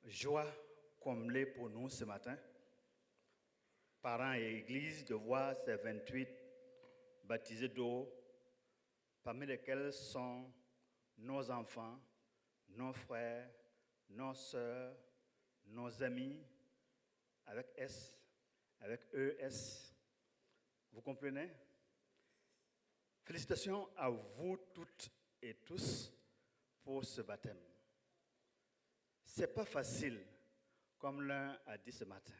Joie comblée pour nous ce matin, parents et église, de voir ces 28 baptisés d'eau, parmi lesquels sont nos enfants, nos frères, nos sœurs, nos amis, avec S, avec ES. Vous comprenez? Félicitations à vous toutes et tous pour ce baptême. Ce n'est pas facile, comme l'un a dit ce matin,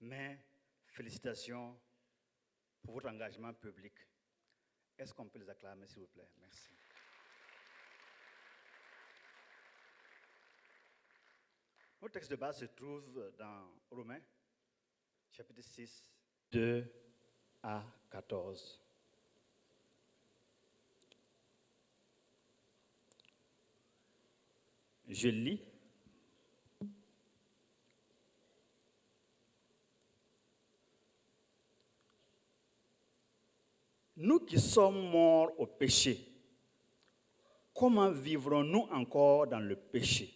mais félicitations pour votre engagement public. Est-ce qu'on peut les acclamer, s'il vous plaît? Merci. Notre texte de base se trouve dans Romains, chapitre 6, 2 à 14. Je lis. Nous qui sommes morts au péché, comment vivrons-nous encore dans le péché?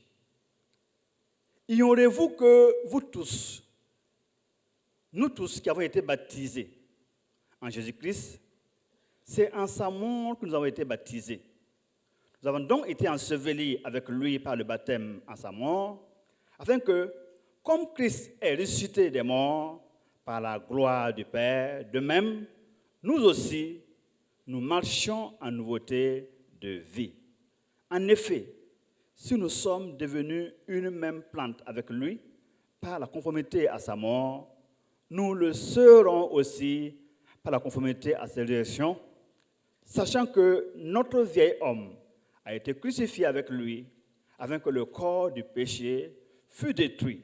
Ignorez-vous que vous tous, nous tous qui avons été baptisés en Jésus-Christ, c'est en sa mort que nous avons été baptisés. Nous avons donc été ensevelis avec lui par le baptême en sa mort, afin que, comme Christ est ressuscité des morts par la gloire du Père, de même, nous aussi, nous marchions en nouveauté de vie. En effet, si nous sommes devenus une même plante avec lui, par la conformité à sa mort, nous le serons aussi par la conformité à sa résurrection, sachant que notre vieil homme a été crucifié avec lui, afin que le corps du péché fût détruit,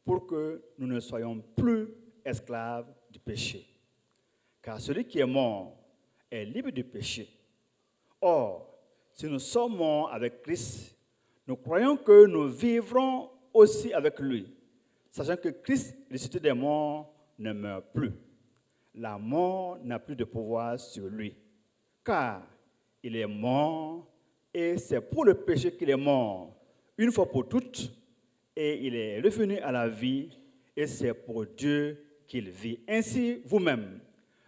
pour que nous ne soyons plus esclaves du péché. Car celui qui est mort est libre du péché. Or, si nous sommes morts avec Christ, nous croyons que nous vivrons aussi avec lui, sachant que Christ, ressuscité des morts, ne meurt plus. La mort n'a plus de pouvoir sur lui, car il est mort, et c'est pour le péché qu'il est mort, une fois pour toutes, et il est revenu à la vie, et c'est pour Dieu qu'il vit. Ainsi, vous-même,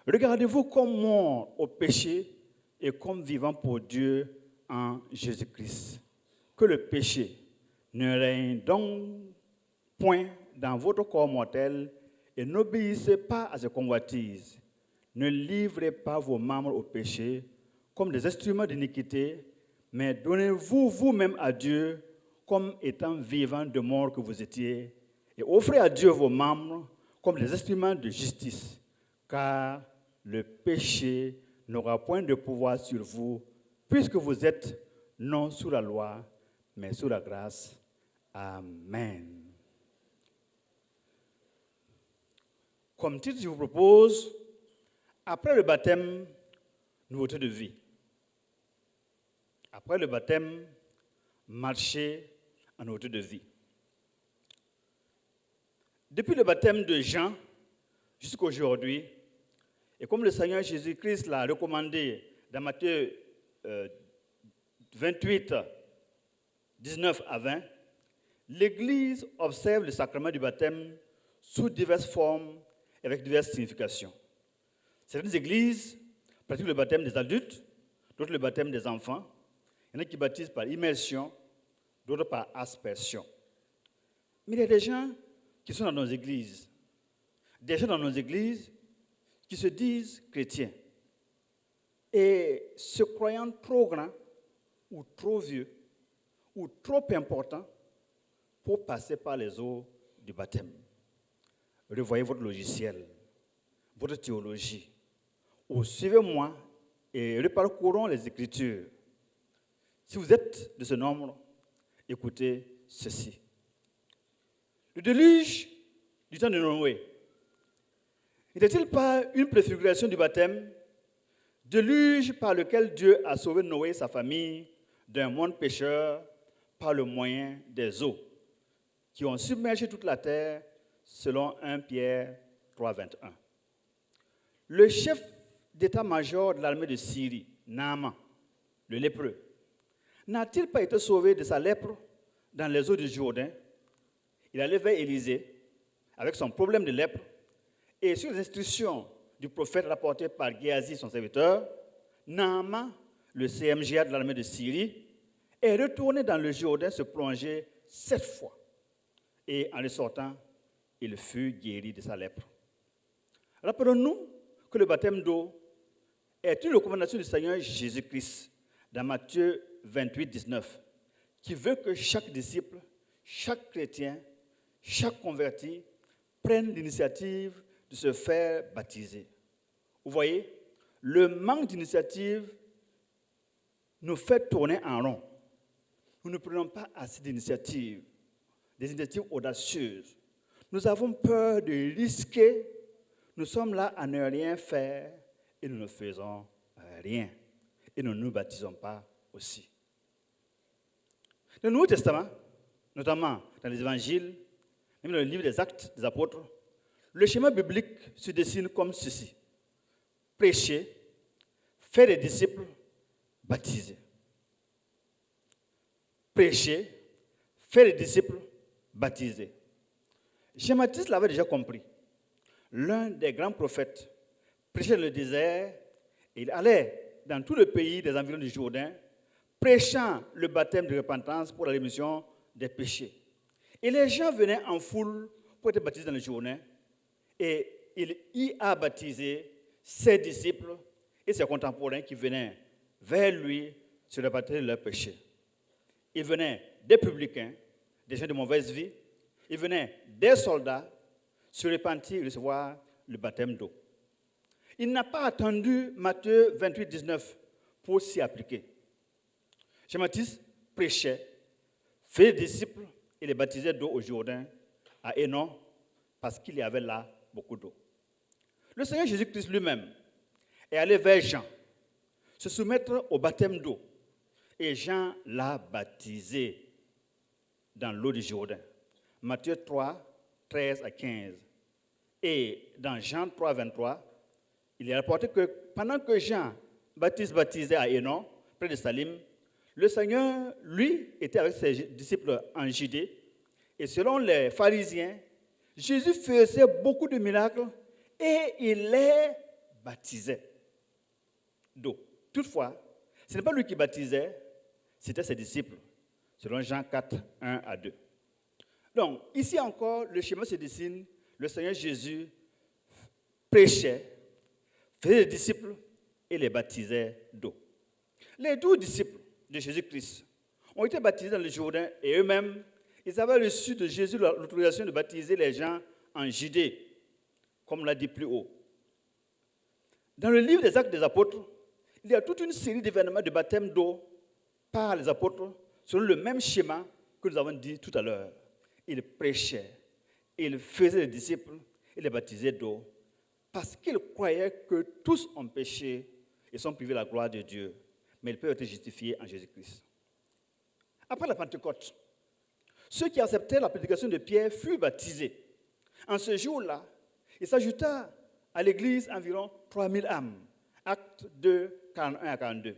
regardez-vous comme mort au péché et comme vivant pour Dieu en Jésus-Christ. Que le péché ne règne donc point dans votre corps mortel et n'obéissez pas à ses convoitises. Ne livrez pas vos membres au péché comme des instruments d'iniquité, mais donnez-vous vous-même à Dieu comme étant vivants de mort que vous étiez, et offrez à Dieu vos membres comme des instruments de justice, car le péché n'aura point de pouvoir sur vous, puisque vous êtes non sous la loi, mais sous la grâce. Amen. Comme titre, je vous propose, après le baptême, nouveauté de vie. Après le baptême, marcher en nouveauté de vie. Depuis le baptême de Jean jusqu'à aujourd'hui, et comme le Seigneur Jésus-Christ l'a recommandé dans Matthieu 28, 19 à 20, l'Église observe le sacrement du baptême sous diverses formes et avec diverses significations. Certaines églises pratiquent le baptême des adultes, d'autres le baptême des enfants. Il y en a qui baptisent par immersion, d'autres par aspersion. Mais il y a des gens qui sont dans nos églises, qui se disent chrétiens et se croyant trop grands ou trop vieux ou trop importants pour passer par les eaux du baptême. Revoyez votre logiciel, votre théologie, ou suivez-moi et reparcourons les Écritures. Si vous êtes de ce nombre, écoutez ceci. Le déluge du temps de Noé n'était-il pas une préfiguration du baptême, déluge par lequel Dieu a sauvé Noé et sa famille d'un monde pécheur par le moyen des eaux, qui ont submergé toute la terre, selon 1 Pierre 3, 21. Le chef d'état-major de l'armée de Syrie, Naaman, le lépreux, n'a-t-il pas été sauvé de sa lèpre dans les eaux du Jourdain il allait vers Élisée avec son problème de lèpre, et sur les instructions du prophète rapportées par Géasi, son serviteur, Naaman, le CMGA de l'armée de Syrie, est retourné dans le Jourdain se plonger 7 fois. Et en le sortant, il fut guéri de sa lèpre. Rappelons-nous que le baptême d'eau est une recommandation du Seigneur Jésus-Christ dans Matthieu 28, 19, qui veut que chaque disciple, chaque chrétien, chaque converti prenne l'initiative de se faire baptiser. Vous voyez, le manque d'initiative nous fait tourner en rond. Nous ne prenons pas assez d'initiatives, des initiatives audacieuses. Nous avons peur de risquer. Nous sommes là à ne rien faire et nous ne faisons rien. Et nous ne nous baptisons pas aussi. Dans le Nouveau Testament, notamment dans les évangiles, même dans le livre des Actes des Apôtres, le schéma biblique se dessine comme ceci. Prêcher, faire des disciples, baptiser. Prêcher, faire des disciples, baptiser. Jean-Baptiste l'avait déjà compris. L'un des grands prophètes prêchait dans le désert et il allait dans tout le pays des environs du Jourdain, prêchant le baptême de repentance pour la rémission des péchés. Et les gens venaient en foule pour être baptisés dans le Jourdain et il y a baptisé ses disciples et ses contemporains qui venaient vers lui sur le baptême de leurs péchés. Ils venaient des publicains, des gens de mauvaise vie, ils venaient des soldats se repentir et recevoir le baptême d'eau. Il n'a pas attendu Matthieu 28, 19 pour s'y appliquer. Jean-Baptiste prêchait, faisait des disciples et les baptisait d'eau au Jourdain à Hénon parce qu'il y avait là beaucoup d'eau. Le Seigneur Jésus-Christ lui-même est allé vers Jean, se soumettre au baptême d'eau. Et Jean l'a baptisé dans l'eau du Jourdain. Matthieu 3, 13 à 15. Et dans Jean 3, 23, il est rapporté que pendant que Jean baptisait à Hénon, près de Salim, le Seigneur, lui, était avec ses disciples en Judée. Et selon les pharisiens, Jésus faisait beaucoup de miracles et il les baptisait d'eau. Toutefois, ce n'est pas lui qui baptisait, c'était ses disciples, selon Jean 4, 1 à 2. Donc, ici encore, le schéma se dessine. Le Seigneur Jésus prêchait, faisait des disciples et les baptisait d'eau. Les 12 disciples de Jésus-Christ ont été baptisés dans le Jourdain et eux-mêmes, ils avaient reçu de Jésus l'autorisation de baptiser les gens en Judée, comme on l'a dit plus haut. Dans le livre des Actes des Apôtres, il y a toute une série d'événements de baptême d'eau par les apôtres selon le même schéma que nous avons dit tout à l'heure. Ils prêchaient, ils faisaient des disciples et les baptisaient d'eau parce qu'ils croyaient que tous ont péché et sont privés de la gloire de Dieu, mais ils peuvent être justifiés en Jésus-Christ. Après la Pentecôte, ceux qui acceptaient la prédication de Pierre furent baptisés. En ce jour-là, il s'ajouta à l'église environ 3000 âmes. Actes 2, 41 à 42.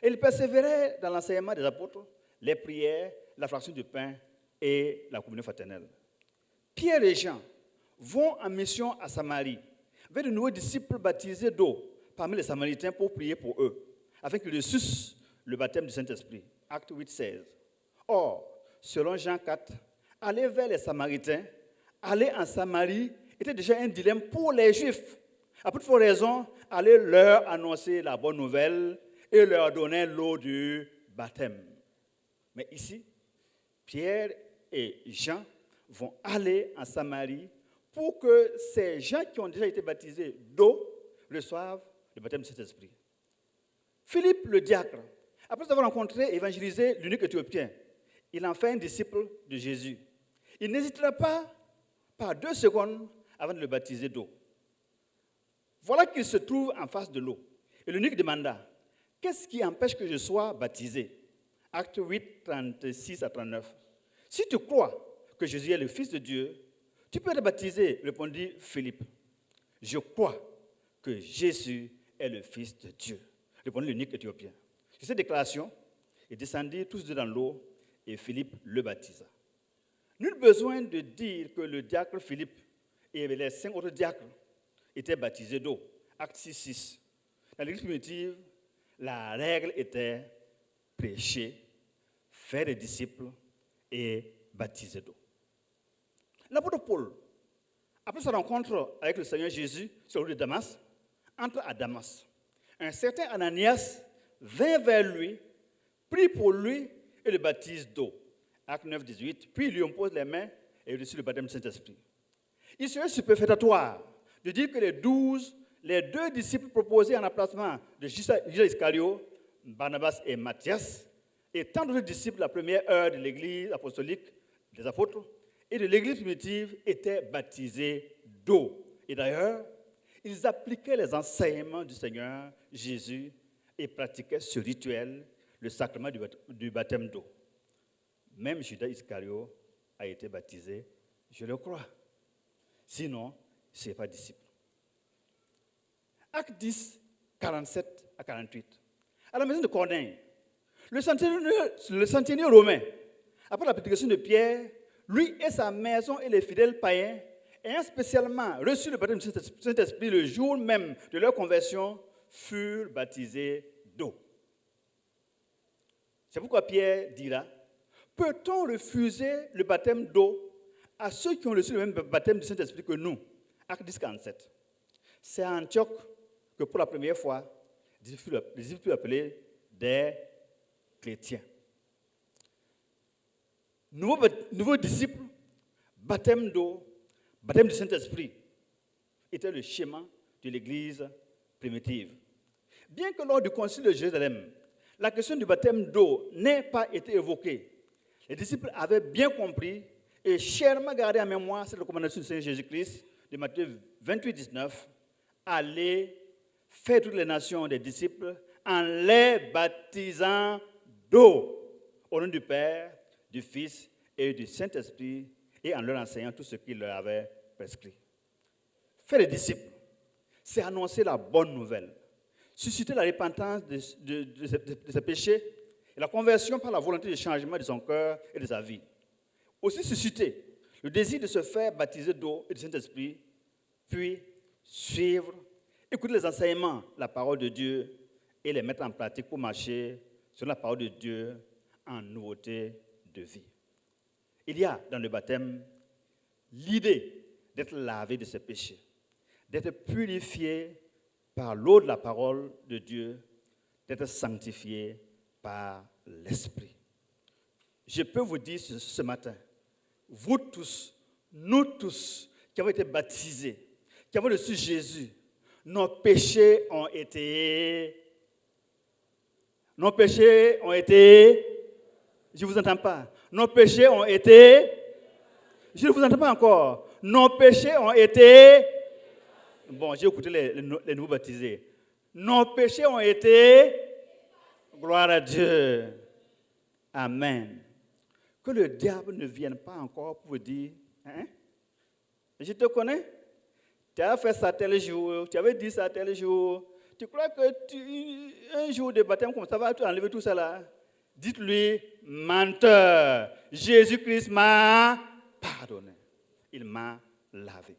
Et ils persévéraient dans l'enseignement des apôtres, les prières, la fraction du pain et la communion fraternelle. Pierre et Jean vont en mission à Samarie, vers de nouveaux disciples baptisés d'eau parmi les Samaritains pour prier pour eux, afin qu'ils reçussent le baptême du Saint-Esprit. Actes 8, 16. Or, selon Jean 4, aller vers les Samaritains, aller en Samarie était déjà un dilemme pour les Juifs. À plus forte raison, aller leur annoncer la bonne nouvelle et leur donner l'eau du baptême. Mais ici, Pierre et Jean vont aller en Samarie pour que ces gens qui ont déjà été baptisés d'eau reçoivent le baptême de Saint-Esprit. Philippe le diacre, après avoir rencontré et évangélisé l'eunuque éthiopien, il en fait un disciple de Jésus. Il n'hésitera pas par 2 secondes avant de le baptiser d'eau. Voilà qu'il se trouve en face de l'eau. Et l'eunuque demanda, « Qu'est-ce qui empêche que je sois baptisé ?» Acte 8, 36 à 39. « Si tu crois que Jésus est le Fils de Dieu, tu peux être baptisé, répondit Philippe. « Je crois que Jésus est le Fils de Dieu, répondit l'eunuque éthiopien. Sur cette déclaration, ils descendirent tous deux dans l'eau et Philippe le baptisa. Nul besoin de dire que le diacre Philippe et les 5 autres diacres étaient baptisés d'eau. Acte 6. Dans l'Église primitive, la règle était prêcher, faire des disciples et baptiser d'eau. L'apôtre Paul, après sa rencontre avec le Seigneur Jésus sur la route de Damas, entre à Damas. Un certain Ananias vint vers lui, prie pour lui et le baptise d'eau. Acte 9, 18. Puis il lui impose les mains et il reçut le baptême du Saint-Esprit. Il serait superfétatoire de dire que les 2 disciples proposés en emplacement de Judas Iscario, Barnabas et Matthias, et tant d'autres disciples de la première heure de l'Église apostolique des apôtres et de l'Église primitive étaient baptisés d'eau. Et d'ailleurs, ils appliquaient les enseignements du Seigneur Jésus et pratiquaient ce rituel, le sacrement du baptême d'eau. Même Judas Iscario a été baptisé, je le crois. Sinon, ce n'est pas disciple. Acte 10, 47 à 48. À la maison de Corneille, le centenier romain, après la prédication de Pierre, lui et sa maison et les fidèles païens, ayant spécialement reçu le baptême du Saint-Esprit le jour même de leur conversion, furent baptisés d'eau. C'est pourquoi Pierre dira, peut-on refuser le baptême d'eau à ceux qui ont reçu le même baptême du Saint-Esprit que nous? Acte 10, 47. C'est à Antioche que pour la première fois, les disciples furent appelés des chrétiens. Nouveaux disciples, baptême d'eau, baptême du Saint-Esprit, était le schéma de l'Église primitive. Bien que lors du concile de Jérusalem, la question du baptême d'eau n'ait pas été évoquée, les disciples avaient bien compris et chèrement gardé en mémoire cette recommandation du Seigneur Jésus-Christ de Matthieu 28, 19, allez faire toutes les nations des disciples en les baptisant d'eau, au nom du Père, du Fils et du Saint-Esprit, et en leur enseignant tout ce qu'il leur avait prescrit. Faire des disciples, c'est annoncer la bonne nouvelle, susciter la repentance de ses péchés et la conversion par la volonté de changement de son cœur et de sa vie. Aussi susciter le désir de se faire baptiser d'eau et du Saint-Esprit, puis suivre, écouter les enseignements, la parole de Dieu et les mettre en pratique pour marcher sur la parole de Dieu en nouveauté de vie. Il y a dans le baptême l'idée d'être lavé de ses péchés, d'être purifié par l'eau de la parole de Dieu, d'être sanctifié par l'Esprit. Je peux vous dire ce matin, vous tous, nous tous, qui avons été baptisés, qui avons reçu Jésus, nos péchés ont été, je ne vous entends pas, nos péchés ont été, je ne vous entends pas encore, nos péchés ont été, bon, j'ai écouté les nouveaux baptisés, nos péchés ont été, gloire à Dieu, amen. Que le diable ne vienne pas encore pour vous dire, hein, je te connais, tu as fait ça tel jour, tu avais dit ça tel jour, tu crois que un jour de baptême comme ça va enlever tout ça là? Dites-lui, menteur, Jésus-Christ m'a pardonné, il m'a lavé.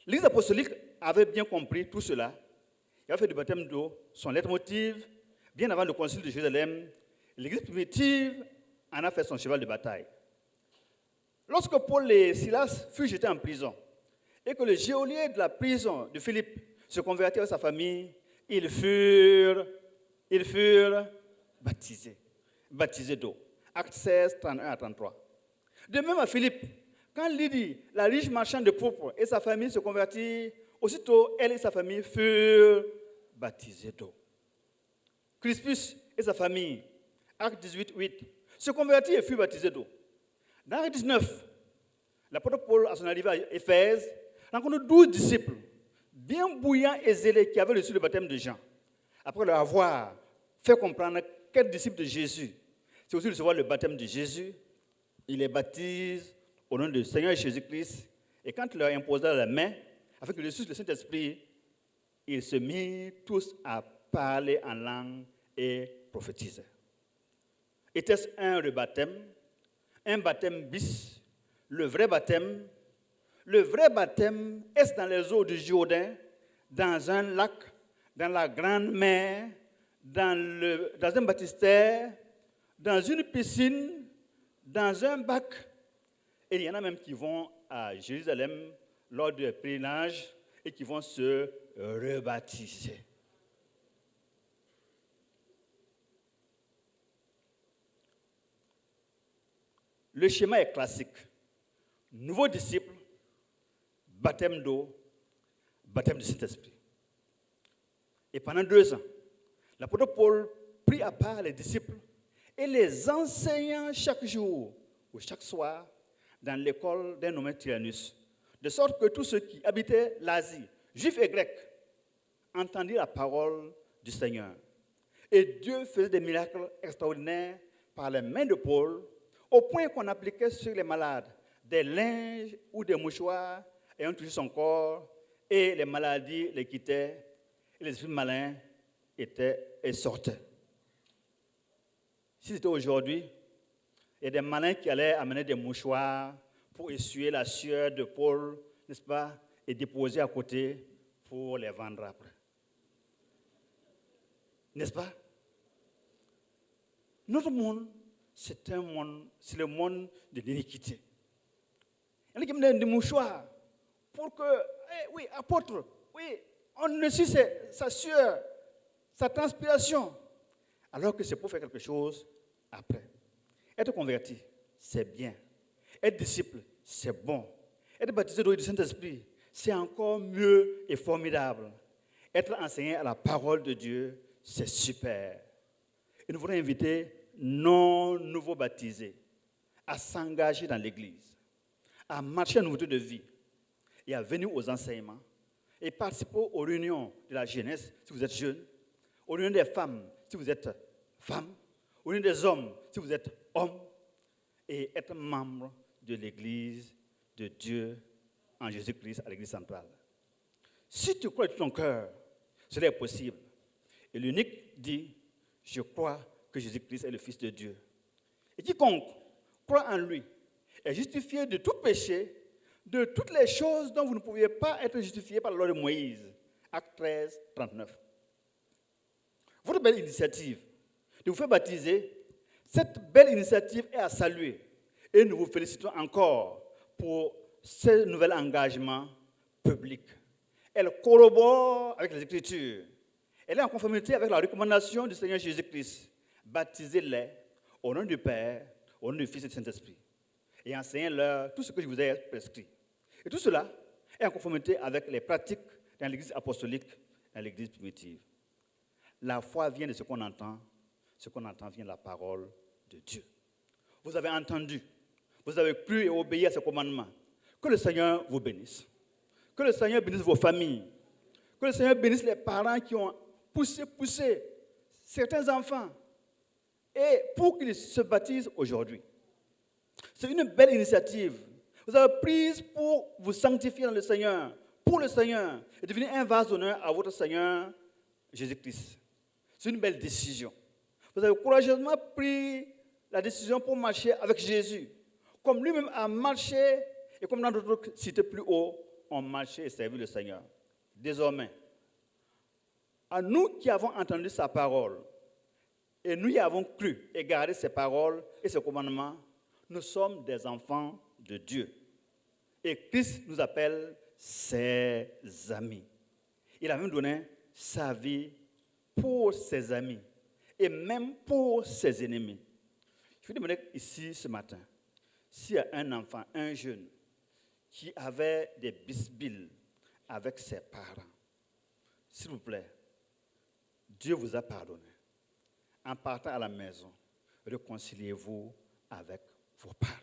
L'Église apostolique avait bien compris tout cela. Il a fait du baptême d'eau son leitmotiv bien avant le concile de Jérusalem. L'Église primitive en a fait son cheval de bataille. Lorsque Paul et Silas furent jetés en prison et que le geôlier de la prison de Philippe se convertit à sa famille, ils furent baptisés d'eau. Acte 16, 31 à 33. De même à Philippe, quand Lydie, la riche marchande de pourpre, et sa famille se convertirent, aussitôt elle et sa famille furent baptisés d'eau. Crispus et sa famille, Acte 18, 8, se convertirent et furent baptisés d'eau. Dans Acte 19, l'apôtre Paul, à son arrivée à Éphèse, rencontre 12 disciples, bien bouillants et zélés, qui avaient reçu le baptême de Jean. Après leur avoir fait comprendre qu'être disciple de Jésus, c'est aussi recevoir le baptême de Jésus, il les baptise au nom du Seigneur Jésus-Christ. Et quand il leur imposa la main, afin qu'ils reçussent le Saint-Esprit, ils se mirent tous à parler en langue et prophétiser. Était-ce un rebaptême, un baptême bis, le vrai baptême. Le vrai baptême est dans les eaux du Jourdain, dans un lac, dans la grande mer, dans un baptistère, dans une piscine, dans un bac. Et il y en a même qui vont à Jérusalem lors du pèlerinage et qui vont se rebaptiser. Le schéma est classique. Nouveau disciple, baptême d'eau, baptême du Saint-Esprit. Et pendant 2 ans, l'apôtre Paul prit à part les disciples et les enseignant chaque jour ou chaque soir dans l'école d'un nommé Tyrannus, de sorte que tous ceux qui habitaient l'Asie, juifs et grecs, entendirent la parole du Seigneur. Et Dieu faisait des miracles extraordinaires par les mains de Paul, au point qu'on appliquait sur les malades des linges ou des mouchoirs ayant touché son corps, et les maladies les quittaient, et les esprits malins sortaient. Si c'était aujourd'hui, il y a des malins qui allaient amener des mouchoirs pour essuyer la sueur de Paul, n'est-ce pas, et déposer à côté pour les vendre après. N'est-ce pas? Notre monde, c'est le monde de l'iniquité. Il y en a qui me donnent des mouchoirs pour que, oui, apôtre, oui, on essuie sa sueur, sa transpiration, alors que c'est pour faire quelque chose après. Être converti, c'est bien. Être disciple, c'est bon. Être baptisé d'eau et du Saint-Esprit, c'est encore mieux et formidable. Être enseigné à la parole de Dieu, c'est super. Et nous voulons inviter nos nouveaux baptisés à s'engager dans l'Église, à marcher en nouveauté de vie et à venir aux enseignements et participer aux réunions de la jeunesse si vous êtes jeune, aux réunions des femmes si vous êtes femme, aux réunions des hommes si vous êtes homme, et être membre de l'Église de Dieu en Jésus-Christ à l'Église centrale. Si tu crois de tout ton cœur, cela est possible. Et l'unique dit, je crois que Jésus-Christ est le Fils de Dieu. Et quiconque croit en lui est justifié de tout péché, de toutes les choses dont vous ne pouviez pas être justifié par la loi de Moïse. Acte 13, 39. Votre belle initiative de vous faire baptiser, cette belle initiative est à saluer. Et nous vous félicitons encore pour ce nouvel engagement public. Elle collabore avec les Écritures. Elle est en conformité avec la recommandation du Seigneur Jésus-Christ. Baptisez-les au nom du Père, au nom du Fils et du Saint-Esprit. Et enseignez-leur tout ce que je vous ai prescrit. Et tout cela est en conformité avec les pratiques dans l'Église apostolique, dans l'Église primitive. La foi vient de ce qu'on entend vient de la parole de Dieu. Vous avez entendu, vous avez cru et obéi à ce commandement. Que le Seigneur vous bénisse. Que le Seigneur bénisse vos familles. Que le Seigneur bénisse les parents qui ont poussé certains enfants et pour qu'ils se baptisent aujourd'hui. C'est une belle initiative. Vous avez prise pour vous sanctifier dans le Seigneur, pour le Seigneur, et devenir un vase d'honneur à votre Seigneur Jésus-Christ. C'est une belle décision. Vous avez courageusement pris la décision pour marcher avec Jésus, comme lui-même a marché, et comme dans d'autres cités plus haut, ont marché et servi le Seigneur. Désormais, à nous qui avons entendu sa parole, et nous y avons cru et gardé ses paroles et ses commandements, nous sommes des enfants de Dieu. Et Christ nous appelle ses amis. Il a même donné sa vie pour ses amis et même pour ses ennemis. Je vais demander ici ce matin, s'il y a un enfant, un jeune, qui avait des bisbilles avec ses parents, s'il vous plaît, Dieu vous a pardonné. En partant à la maison, réconciliez-vous avec vos parents.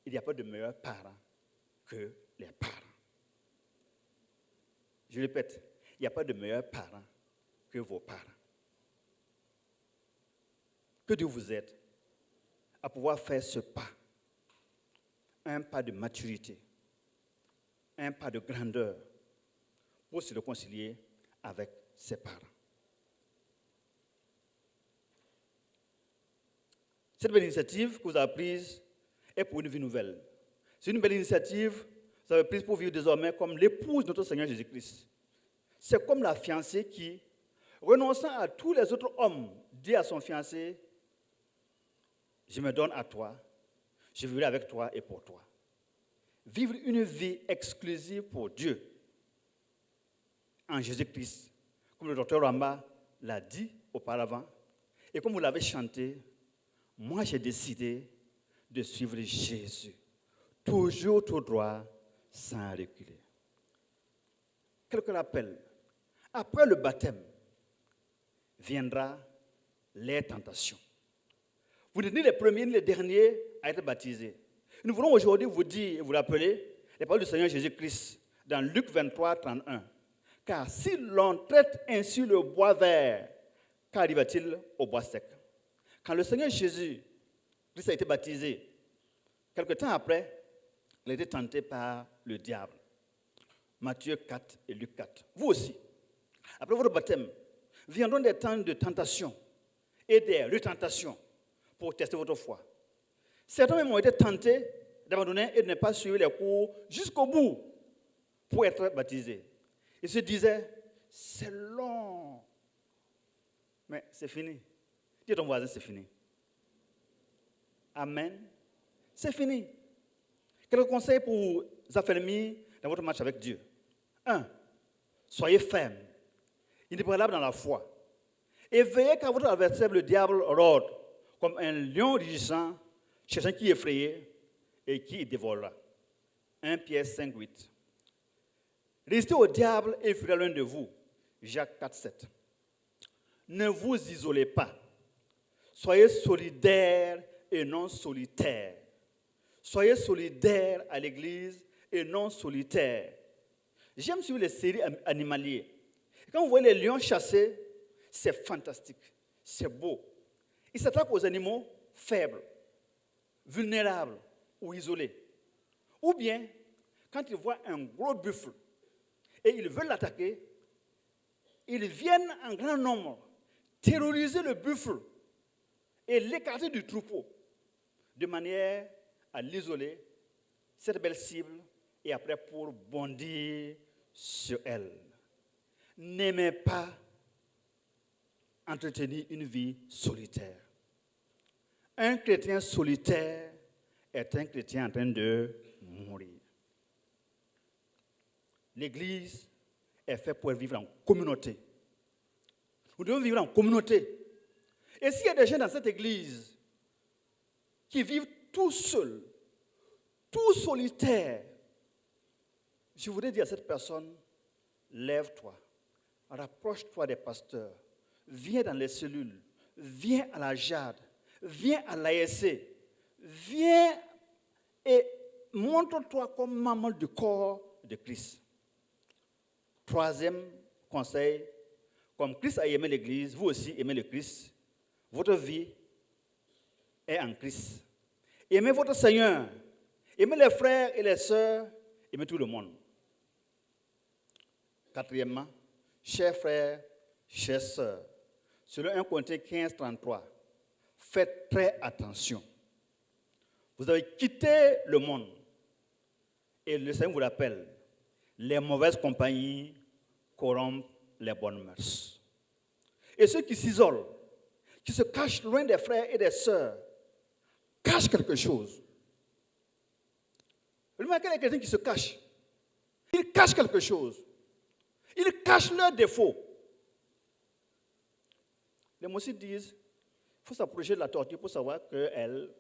Il n'y a pas de meilleurs parents que les parents. Je répète, il n'y a pas de meilleurs parents que vos parents. Que Dieu vous aide à pouvoir faire ce pas, un pas de maturité, un pas de grandeur pour se réconcilier avec ses parents. Cette belle initiative que vous avez prise est pour une vie nouvelle. C'est une belle initiative que vous avez prise pour vivre désormais comme l'épouse de notre Seigneur Jésus-Christ. C'est comme la fiancée qui, renonçant à tous les autres hommes, dit à son fiancé, je me donne à toi, je vivrai avec toi et pour toi. Vivre une vie exclusive pour Dieu en Jésus-Christ, comme le docteur Ramba l'a dit auparavant, et comme vous l'avez chanté, moi j'ai décidé de suivre Jésus, toujours tout droit, sans reculer. Quelqu'un rappelle, après le baptême, viendra les tentations. Vous n'êtes ni les premiers ni les derniers à être baptisés. Nous voulons aujourd'hui vous dire et vous rappeler les paroles du Seigneur Jésus-Christ dans Luc 23, 31. Car si l'on traite ainsi le bois vert, qu'arrive-t-il au bois sec? Quand le Seigneur Jésus-Christ a été baptisé, quelque temps après, il a été tenté par le diable. Matthieu 4 et Luc 4. Vous aussi, après votre baptême, viendront des temps de tentation et des retentations pour tester votre foi. Certains même ont été tentés d'abandonner et de ne pas suivre les cours jusqu'au bout pour être baptisés. Ils se disaient, c'est long, mais c'est fini. Dis à ton voisin, c'est fini. Amen. C'est fini. Quelques conseils pour vous affermir dans votre marche avec Dieu. 1. Soyez ferme, inébranlable dans la foi. Et veillez qu'à votre adversaire, le diable, rôde comme un lion rugissant, cherchant qui effrayer et qui dévorera. 1 Pierre 5, 8. Restez au diable et il fuira l'un de vous. Jacques 4, 7. Ne vous isolez pas. Soyez solidaires et non solitaires. Soyez solidaires à l'église et non solitaires. J'aime suivre les séries animalières. Quand vous voyez les lions chasser, c'est fantastique, c'est beau. Ils s'attaquent aux animaux faibles, vulnérables ou isolés. Ou bien, quand ils voient un gros buffle et ils veulent l'attaquer, ils viennent en grand nombre terroriser le buffle et l'écarter du troupeau de manière à l'isoler, cette belle cible, et après pour bondir sur elle. N'aimez pas entretenir une vie solitaire. Un chrétien solitaire est un chrétien en train de mourir. L'Église est faite pour vivre en communauté. Nous devons vivre en communauté. Et s'il y a des gens dans cette Église qui vivent tout seuls, tout solitaires, je voudrais dire à cette personne, lève-toi, rapproche-toi des pasteurs, viens dans les cellules, viens à la JAD, viens à l'ASC, viens et montre-toi comme membre du corps de Christ. Troisième conseil, comme Christ a aimé l'Église, vous aussi aimez le Christ, votre vie est en Christ. Aimez votre Seigneur, aimez les frères et les sœurs, aimez tout le monde. Quatrièmement, chers frères, chères sœurs, selon 1 Corinthiens 15, 33, faites très attention. Vous avez quitté le monde et le Seigneur vous rappelle, les mauvaises compagnies corrompent les bonnes mœurs. Et ceux qui s'isolent, qui se cachent loin des frères et des sœurs, cachent quelque chose. Remarquez les chrétiens qui se cachent. Ils cachent quelque chose. Ils cachent leurs défauts. Les mousses disent, il faut s'approcher de la tortue pour savoir qu'elle...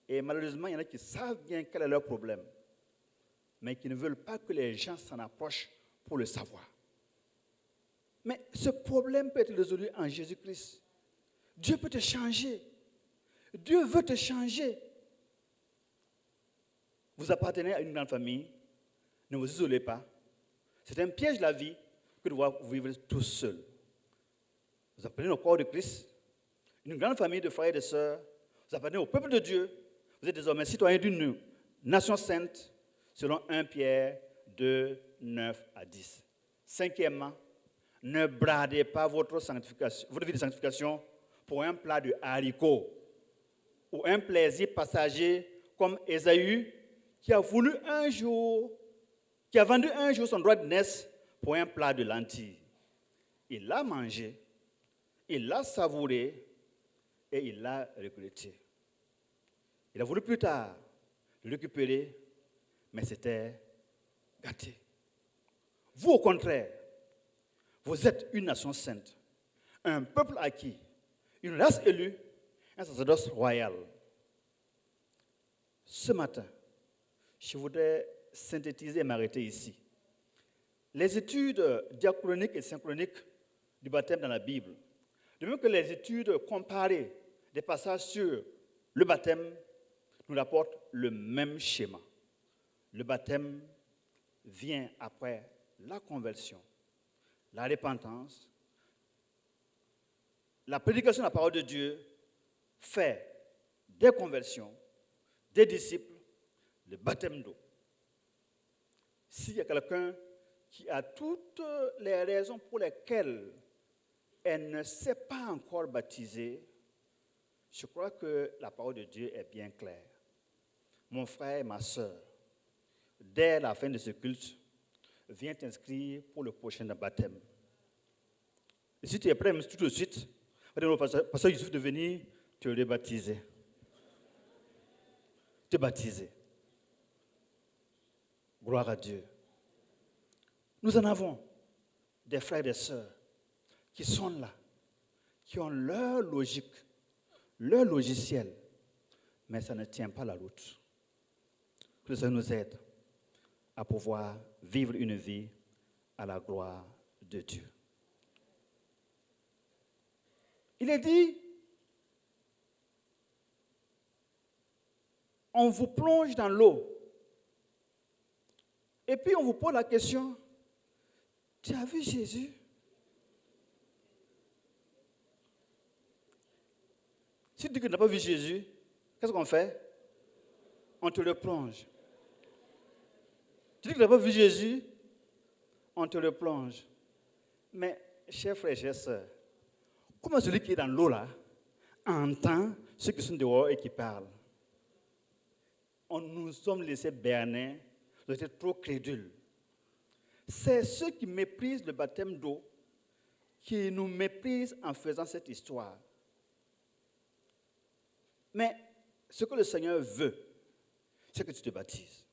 Et malheureusement, il y en a qui savent bien quel est leur problème, mais qui ne veulent pas que les gens s'en approchent pour le savoir. Mais ce problème peut être résolu en Jésus-Christ. Dieu peut te changer. Dieu veut te changer. Vous appartenez à une grande famille, ne vous isolez pas. C'est un piège de la vie que de voir vivre tout seul. Vous appartenez au corps de Christ, une grande famille de frères et de sœurs. Vous appartenez au peuple de Dieu. Vous êtes désormais citoyens d'une nation sainte, selon 1 Pierre 2, 9 à 10. Cinquièmement, Ne bradez pas votre vie de sanctification pour un plat de haricots ou un plaisir passager comme Ésaü qui a vendu un jour son droit de naissance pour un plat de lentilles. Il l'a mangé, il l'a savouré et il l'a regretté. Il a voulu plus tard le récupérer, mais c'était gâté. Vous, au contraire, vous êtes une nation sainte, un peuple acquis, une race élue, un sacerdoce royal. Ce matin, je voudrais synthétiser et m'arrêter ici. Les études diachroniques et synchroniques du baptême dans la Bible, de même que les études comparées des passages sur le baptême, nous rapportent le même schéma. Le baptême vient après la conversion, la repentance, la prédication de la parole de Dieu fait des conversions, des disciples, le baptême d'eau. S'il y a quelqu'un qui a toutes les raisons pour lesquelles elle ne s'est pas encore baptisée, je crois que la parole de Dieu est bien claire. Mon frère et ma soeur, dès la fin de ce culte, viens t'inscrire pour le prochain baptême. Et si tu es prêt, tout de suite, pasteur Youssouf de venir te rebaptiser. Te baptiser. Gloire à Dieu. Nous en avons des frères et des sœurs qui sont là, qui ont leur logique, leur logiciel, mais ça ne tient pas la route. Que ça nous aide à pouvoir vivre une vie à la gloire de Dieu. Il est dit, on vous plonge dans l'eau, et puis on vous pose la question, tu as vu Jésus? Si tu dis que tu n'as pas vu Jésus, qu'est-ce qu'on fait? On te le plonge. Tu dis que tu n'as pas vu Jésus, on te le plonge. Mais, chers frères et chères sœurs, comment celui qui est dans l'eau là entend ceux qui sont dehors et qui parlent? Nous sommes laissés berner, nous étions trop crédules. C'est ceux qui méprisent le baptême d'eau qui nous méprisent en faisant cette histoire. Mais ce que le Seigneur veut, c'est que tu te baptises.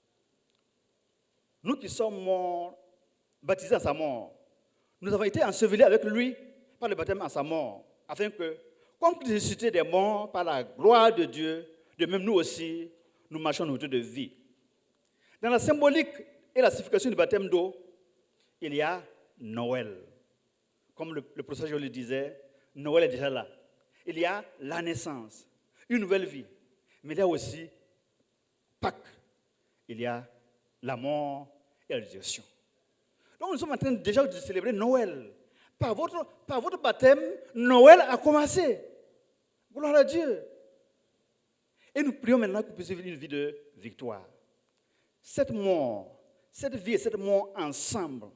Nous qui sommes morts, baptisés à sa mort, nous avons été ensevelis avec lui par le baptême à sa mort, afin que, comme il ressuscité des morts par la gloire de Dieu, de même nous aussi, nous marchons dans notre de vie. Dans la symbolique et la signification du baptême d'eau, il y a Noël. Comme le professeur le disait, Noël est déjà là. Il y a la naissance, une nouvelle vie. Mais il y a aussi Pâques. Il y a la mort et la résurrection. Donc nous sommes en train déjà de célébrer Noël. Par votre baptême, Noël a commencé. Gloire à Dieu. Et nous prions maintenant que vous puissiez vivre une vie de victoire. Cette mort, cette vie et cette mort ensemble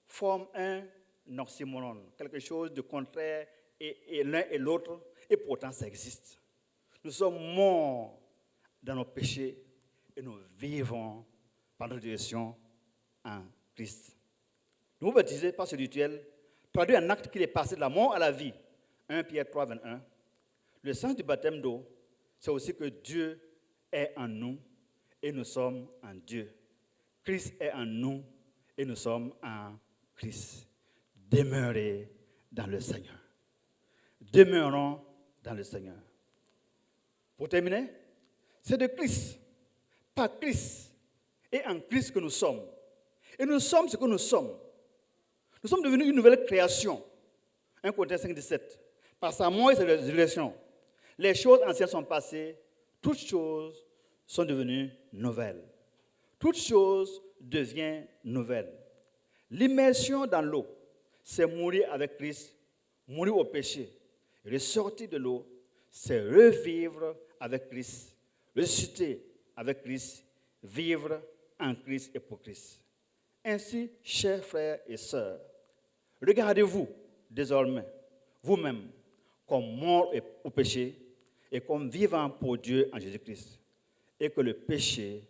forment un oxymoron, quelque chose de contraire et l'un et l'autre, et pourtant ça existe. Nous sommes morts dans nos péchés et nous vivons par notre direction en Christ. Nous vous baptisez par ce rituel, traduit un acte qui est passé de la mort à la vie. 1 Pierre 3, 21. Le sens du baptême d'eau, c'est aussi que Dieu est en nous et nous sommes en Dieu. Christ est en nous et nous sommes en Christ. Demeurez dans le Seigneur. Demeurons dans le Seigneur. Pour terminer, c'est de Christ, par Christ et en Christ que nous sommes. Et nous sommes ce que nous sommes. Nous sommes devenus une nouvelle création. 1 Corinthiens 5, 17. Par sa mort et sa résurrection, les choses anciennes sont passées, toutes choses sont devenues nouvelles. Toutes choses deviennent nouvelles. L'immersion dans l'eau, c'est mourir avec Christ, mourir au péché. Et ressortir de l'eau, c'est revivre avec Christ, ressusciter avec Christ, vivre en Christ et pour Christ. Ainsi, chers frères et sœurs, regardez-vous désormais, vous-même, comme morts au péché et comme vivants pour Dieu en Jésus-Christ. Et que le péché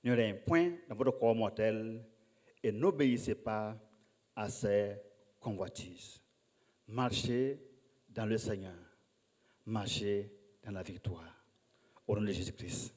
ne règne point dans votre corps mortel et n'obéissez pas à ses convoitises. Marchez dans le Seigneur. Marchez dans la victoire. Au nom de Jésus-Christ.